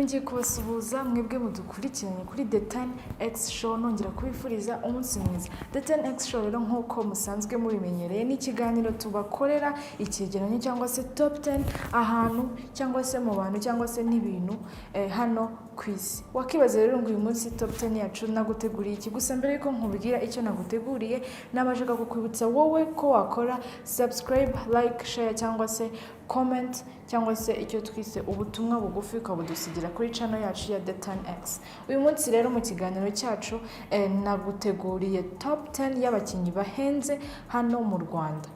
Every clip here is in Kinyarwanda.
nongeye kubasuhuza mwebwe mudukurikiranye kuri The 10X Show, nongera kubifuriza umunsi mwiza. The 10X Show rero nk'uko musanzwe mubimenyereye ni ikiganiro tubakorera icyegeranyo cyangwa se top 10 ahantu cyangwa se mu bantu cyangwa se n'ibintu hano ku isi. Wakibaza rero ngo uyu munsi top 10 yacu naguteguriye iki? Gusa mbere yuko nkubwira icyo naguteguriye, nabashaka kukwibutsa wowe ko wakora subscribe, like, share cyangwa se comment cyangwa se icyo twise ubutumwa bugufi ukabudusigira kuri channel yacu ya The 10X. Uyu munsi rero mu kiganiro cyacu naguteguriye top 10 y'abakinnyi bahenze hano mu Rwanda.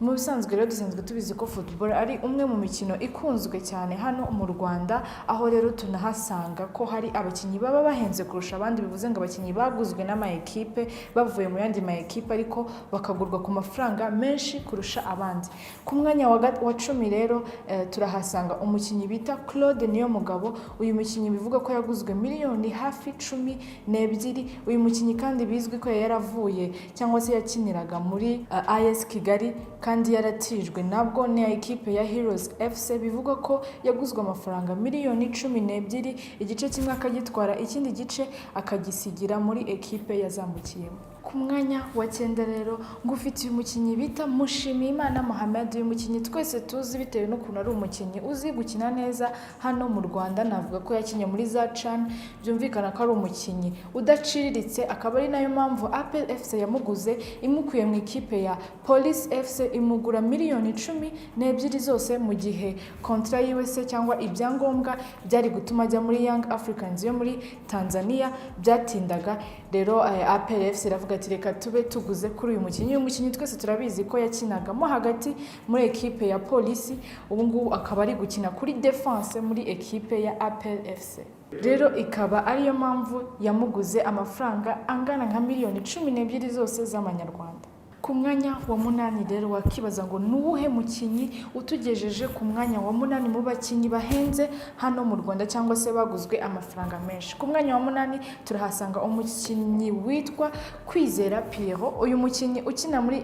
Mu bisanzwe rero dusanzwe tubizi ko football ari umwe mu mikino ikunzwe cyane hano mu Rwanda, aho rero tunahasanga ko hari abakinnyi baba bahenze kurusha abandi, bivuze ngo abakinnyi baguzwe n'ama equipe bavuye mu yandi ma equipe ariko bakagurwa ku mafaranga menshi kurusha abandi. Ku mwanya wa 10 rero turahasanga umukinnyi bita Claude Niyomugabo. Uyu mukinnyi bivuga ko yaguzwe miliyoni hafi 12. Uyu mukinnyi kandi bizwi ko yaravuye cyangwa se yakiniraga muri AS Kigali kandi yaratijwe nabwo ni equipe ya Heroes FC. Bivuga ko yaguzwe amafaranga miliyoni 12, igice kimwe akagitwara, ikindi gice akagisigira muri equipe yazambukiyemo. Ku mwanya wa 9 rero ngufitiye umukinnyi bita Mushimiyimana Mohamed. Uyu mukinnyi twese tuzi bitewe n'ukuntu ari umukinnyi uzi gukina neza hano mu Rwanda. Navuga ko yakinye muri za CHAN, byumvikana ko ari umukinnyi udaciriritse, akaba ari nayo mpamvu APR FC yamuguze imukuye mu ikipe ya Police FC, imugura miliyoni 12 zose, mu gihe kontra yiwe se cyangwa ibyangombwa byari gutuma ajya muri Young Africans yo muri Tanzania byatindaga. Rero APR FC iravuga ati reka tube tuguze kuri uyu mukinnyi. Uyu mukinnyi twese turabizi ko yakinagamo hagati muri equipe ya Polisi, ubu ngubu akaba ari gukina kuri defense muri equipe ya APR FC. Rero ikaba ariyo mpamvu yamuguze amafaranga angana nka miliyoni 12 zose z'amanyarwanda. Ku mwanya wa 8 rero wakibaza ngo nuwuhe mukinnyi utugejeje ku mwanya wa 8 mu bakinnyi bahenze hano mu Rwanda cyangwa se baguzwe amafaranga menshi. Ku mwanya wa 8 turahasanga umukinnyi witwa Kwizera Pierrot. Uyu mukinnyi ukina muri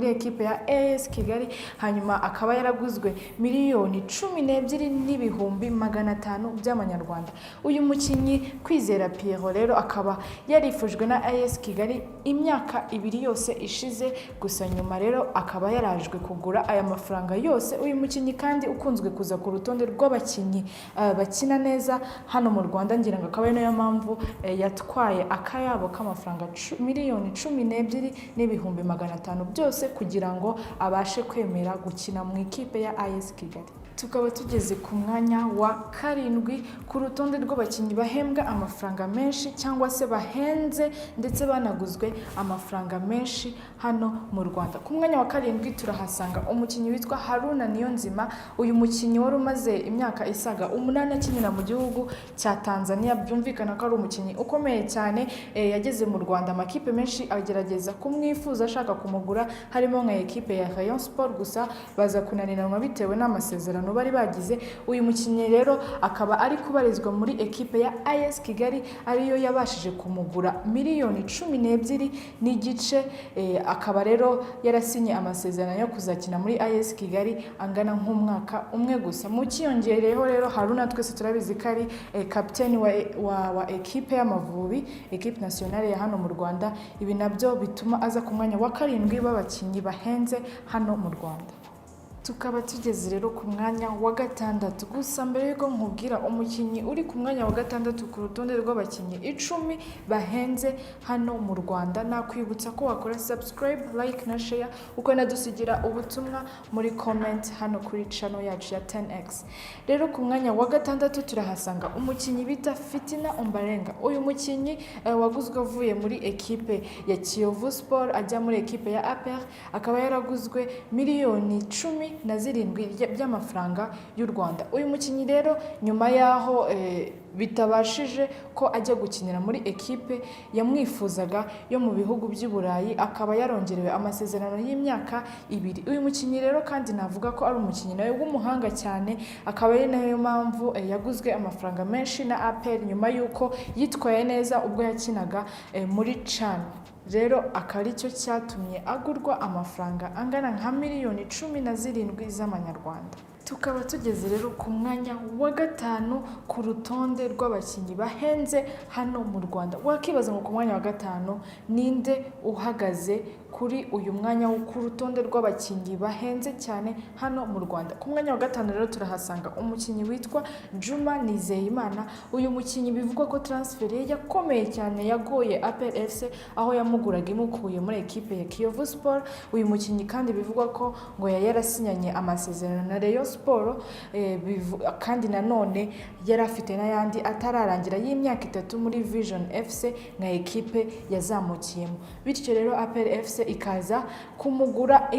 equipe ya AS Kigali, hanyuma akaba yaraguzwe miliyoni 12,500 by'amanyarwanda. Uyu mukinnyi Kwizera Pierrot rero akaba yarifujwe na AS Kigali imyaka 2 yose ishize, gusa nyuma rero akaba yarajwe kugura aya mafaranga yose. Uyu mukinnyi kandi ukunzwe kuza ku rutonde rw'abakinnyi bakina neza hano mu Rwanda, ngira ngo akaba ari nayo mpamvu yatwaye akayabo k'amafaranga miliyoni 12,500 byose kugira ngo abashe kwemera gukina mu ikipe ya AS Kigali. Tukaba tugeze ku mwanya wa 7 ku rutonde rw'abakinnyi bahembwa amafaranga menshi cyangwa se bahenze ndetse banaguzwe amafaranga menshi hano mu Rwanda. Ku mwanya wa 7 turahasanga umukinnyi witwa Haruna Niyonzima. Uyu mukinnyi wari umaze imyaka isaga 8 akinira mu gihugu cya Tanzania, byumvikana ko ari umukinnyi ukomeye cyane. Yageze mu Rwanda, amakipe menshi agerageza kumwifuza ashaka kumugura, harimo nka equipe ya Rayon Sport, gusa baza kunaniranwa bitewe n'amasezerano bari bagize. Uyu mukinnyi rero akaba ari kubarizwa muri equipe ya AS Kigali, ariyo yabashije kumugura miliyoni 12 n'igice. Akaba rero yarasinye amasezerano yo kuzakina muri AS Kigali angana nk'umwaka umwe gusa. Mu kiyongereyeho rero Haruna twese turabizi ko ari kapiteni wa equipe y'Amavubi, equipe nationale ya hano mu Rwanda. Ibi nabyo bituma aza ku mwanya wa 7 b'abakinnyi bahenze hano mu Rwanda. Tukaba tugeze rero ku mwanya wa 6. Gusa mbere yuko nkubwira umukinnyi uri ku mwanya wa 6 ku rutonde rw'abakinnyi 10 bahenze hano mu Rwanda, nakwibutsa ko wakora subscribe, like na share, uko nadusigira ubutumwa muri comment hano kuri channel yacu ya 10X. Rero ku mwanya wa 6 turahasanga umukinnyi bita Fitina Ombarenga. Uyu mukinnyi waguzwe avuye muri equipe ya Kiyovu Sport ajya muri equipe ya APR, akaba yaraguzwe miliyoni 17 by'amafaranga y'u Rwanda. Uyu mukinnyi rero nyuma yaho bitabashije ko ajya gukinira muri equipe yamwifuzaga yo mu bihugu by'i Burayi, akaba yarongerewe amasezerano y'imyaka 2. Uyu mukinnyi rero kandi navuga ko ari umukinnyi nawe w'umuhanga cyane, akaba ari nayo mpamvu yaguzwe amafaranga menshi na APR nyuma y'uko yitwaye neza ubwo yakinaga muri CHAN. Rero akari cyo cyatumye agurwa amafaranga angana nka miliyoni 17 z'amanyarwanda. Tukaba tugeze rero ku mwanya wa gatanu ku rutonde rw'abakinnyi bahenze hano mu Rwanda. Wakibaza ngo ku mwanya wa gatanu ninde uhagaze kuri uyu mwanya wo ku rutonde rw'abakinnyi bahenze cyane hano mu Rwanda. Ku mwanya wa gatanu rero turahasanga umukinnyi witwa Juma Nizeyimana. Uyu mukinnyi bivugwa ko transfer ye yakomeye cyane yagoye APR FC aho yamuguraga imukuye muri ekipe ya Kiyovu Sport. Uyu mukinnyi kandi bivugwa ko ngo yarasinyanye amasezerano na Rayon Sport, kandi nanone yari afite n'ayandi atararangira y'imyaka 3 muri Vision FC na ekipe yazamukiyemo. Bityo rero APR FC ikaza kumugura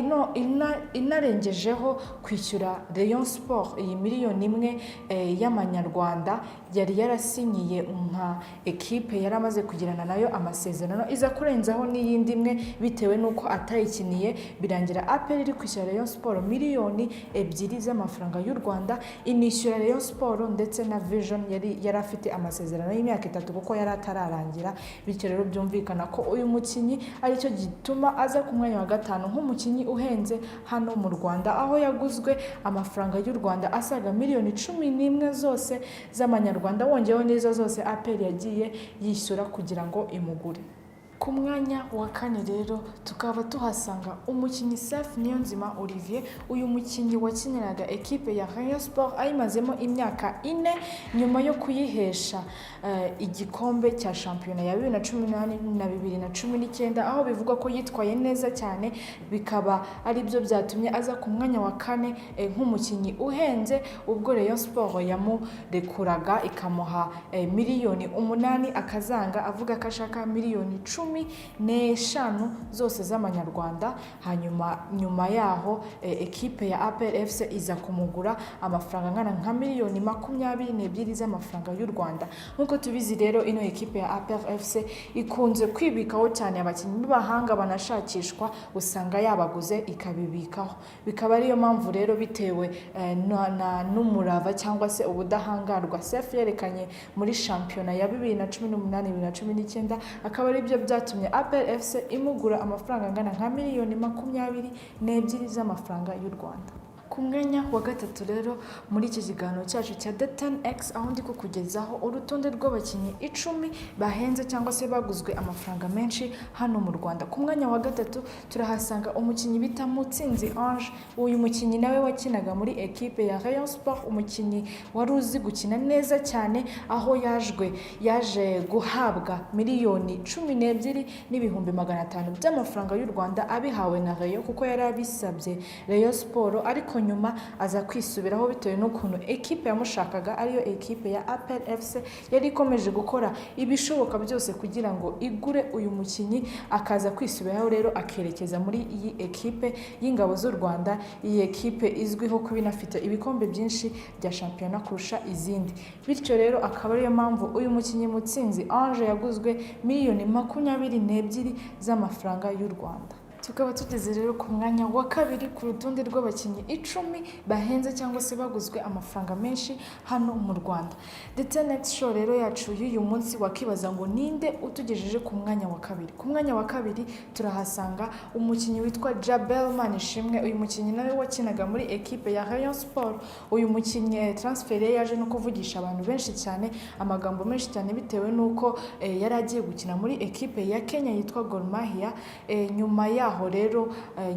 inarengejeho kwishyura Rayon Sport iyi miliyoni 1 y'amanyarwanda yari yarasinyiye nka ekipe yaramaze kugirana nayo amasezerano, iza kurenzaho n'iyindi 1 bitewe nuko atayikiniye, birangira APR iri kwishyura Rayon Sport miliyoni 2 z'amafaranga y'u Rwanda, inishyura Rayon Sport ndetse na Vision yari afite amasezerano y'imyaka 3 kuko yari atararangira. Bityo rero byumvikana ko uyu mukinnyi ari cyo gituma aza ku mwanya wa gatanu nk'umukinnyi uhenze hano mu Rwanda, aho yaguzwe amafaranga y'u Rwanda asaga miliyoni 11 zose z'amanyarwanda, wongeyeho n'izo zose APR yagiye yishyura kugira ngo imugure. Ku mwanya wa kane rero tukaba tuhasanga umukinnyi Safi Niyonzima Olivier. Uyu mukinnyi wakiniraga ekipe ya Rayon Sport ayimazemo imyaka 4 nyuma yo kuyihesha igikombe cya shampiyona ya 2018 na 2019, aho bivugwa ko yitwaye neza cyane, bikaba ari byo byatumye aza ku mwanya wa kane nk'umukinnyi uhenze, ubwo Rayon Sport yamurekuraga ikamuha miliyoni 8 akazanga avuga ko ashaka miliyoni 15 zose z'amanyarwanda. Hanyuma nyuma yaho ekipe ya APR FC iza kumugura amafaranga angana nka miliyoni 22 z'amafaranga y'u Rwanda. Nkuko tubizi rero ino ekipe ya APR FC ikunze kwibikaho cyane abakinnyi b'abahanga banashakishwa, usanga yabaguze ikabibikaho. Bikaba ariyo mpamvu rero bitewe n'umurava cyangwa se ubudahangarwa Safi yerekanye muri shampiyona ya 2018-2019, akaba ari byo byatumye APR FC imugura amafaranga angana nka miliyoni 22 z'amafaranga y'u Rwanda. Ku mwanya wa gatatu rero muri iki kiganiro cyacu cya The 10X, aho ndi kukugezaho urutonde rw'abakinnyi 10 bahenze cyangwa se baguzwe amafaranga menshi hano mu Rwanda. Ku mwanya wa gatatu turahasanga umukinnyi bita Mutsinzi Ange. Uyu mukinnyi nawe wakinaga muri ekipe ya Rayon Sport, umukinnyi wari uzi gukina neza cyane, aho yaje guhabwa miliyoni 12 n'ibihumbi 500 by'amafaranga y'u Rwanda abihawe na Rayon kuko yari abisabye Rayon Sport, ariko nyuma aza kwisubiraho bitewe n'ukuntu ekipe yamushakaga ariyo ekipe ya APR FC yari ikomeje gukora ibishoboka byose kugira ngo igure uyu mukinnyi, akaza kwisubiraho rero akerekeza muri iyi ekipe y'ingabo z'u Rwanda. Iyi ekipe izwiho kuba inafite ibikombe byinshi bya shampiyona kurusha izindi, bityo rero akaba ariyo mpamvu uyu mukinnyi Mutsinzi Ange yaguzwe miliyoni 22 z'amafaranga y'u Rwanda. Tukaba tugeze rero ku mwanya wa kabiri ku rutonde rw'abakinnyi 10 bahenze cyangwa se baguzwe amafaranga menshi hano mu Rwanda. The 10X show rero yacu y'uyu munsi wakibaza ngo ninde utugejeje ku mwanya wa kabiri. Ku mwanya wa kabiri turahasanga umukinnyi witwa Jabel Manishimwe. Uyu mukinnyi nawe wakinaga muri ekipe ya Rayon Sport. Uyu mukinnyi transfer yaje no kuvugisha abantu benshi cyane, amagambo menshi cyane, bitewe nuko yari agiye gukina muri ekipe ya Kenya yitwa Gor Mahia. Nyuma yaho rero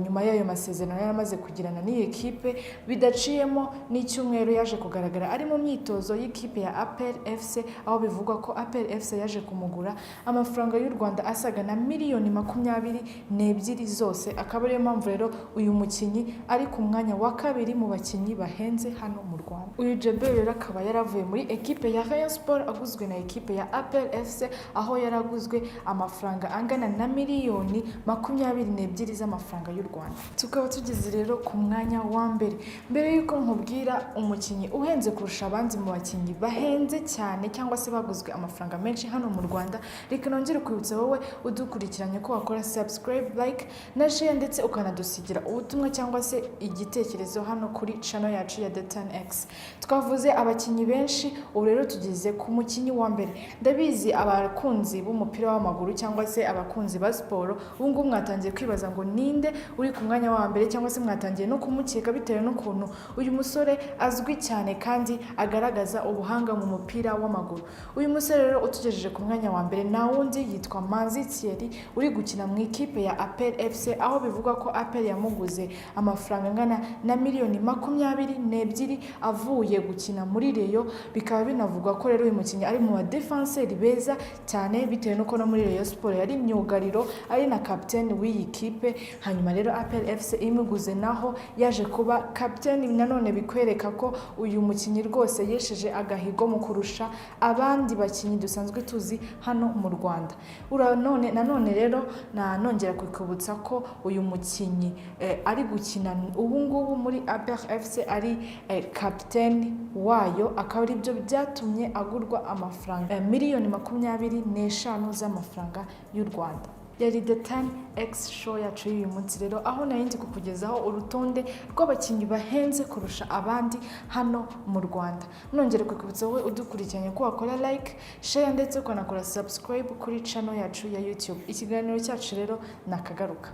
nyuma y'ayo masezerano yaramaze kugirana n'iyi ekipe, bidaciyemo n'icyumweru yaje kugaragara ari mu myitozo y'ikipe ya APR FC, aho bivugwa ko APR FC yaje kumugura amafaranga y'u Rwanda asaga na miliyoni 22 zose. Akaba ariyo mpamvu rero uyu mukinnyi ari ku mwanya wa kabiri mu bakinnyi bahenze hano mu Rwanda. Uyu Jabel rero akaba yaravuye muri ekipe ya Rayon Sport aguzwe na ekipe ya APR FC, aho yaraguzwe amafaranga angana na miliyoni 22 z'amafaranga y'u Rwanda. Tukaba tugeze rero ku mwanya wa mbere. Mbere yuko nkubwira umukinnyi uhenze kurusha abandi mu bakinnyi bahenze cyane cyangwa se baguzwe amafaranga menshi hano mu Rwanda, reka nongere kwibutsa wowe udukurikiranye ko wakora subscribe, like na share ndetse ukanadusigira ubutumwa cyangwa se igitekerezo hano kuri channel yacu ya The 10X. Twavuze abakinnyi benshi, ubu rero tugeze ku mukinnyi wa mbere. Ndabizi abakunzi b'umupira w'amaguru cyangwa se abakunzi ba siporo ubu ngubu mwatangiye kwibaza kwibaza ngo ninde uri ku mwanya wa mbere cyangwa se mwatangiye no kumukeka bitewe n'ukuntu uyu musore azwi cyane kandi agaragaza ubuhanga mu mupira w'amaguru. Uyu musore rero utugejeje ku mwanya wa mbere na wundi yitwa Manzi Thierry uri gukina mu ikipe ya APR FC, aho bivugwa ko APR yamuguze amafaranga angana na miliyoni 22 avuye gukina muri Rayon. Bikaba binavugwa ko rero uyu mukinnyi ari mu ba defenseur beza cyane bitewe nuko no muri Rayon Sport yari myugariro ari na captain w'iyi kipe. Hanyuma rero APR FC imuguze naho yaje kuba captain, nanone bikwereka ko uyu mukinnyi rwose yesheje agahigo mu kurusha abandi bakinnyi dusanzwe tuzi hano mu Rwanda. Nanone rero nongera kwikubutsa ko uyu mukinnyi ari gukina ubu ngubu muri APR FC ari captain wayo, akaba ari byo byatumye agurwa amafaranga miliyoni 25 z'amafaranga y'u Rwanda. Yari The 10X show yacu y'uyu munsi rero, aho narindi kukugezaho urutonde rw'abakinnyi bahenze kurusha abandi hano mu Rwanda. Nongere kwikubutsa wowe udukurikiranye ko wakora like, share ndetse ukanakora subscribe kuri channel yacu ya YouTube. Ikiganiro cyacu rero nakagaruka.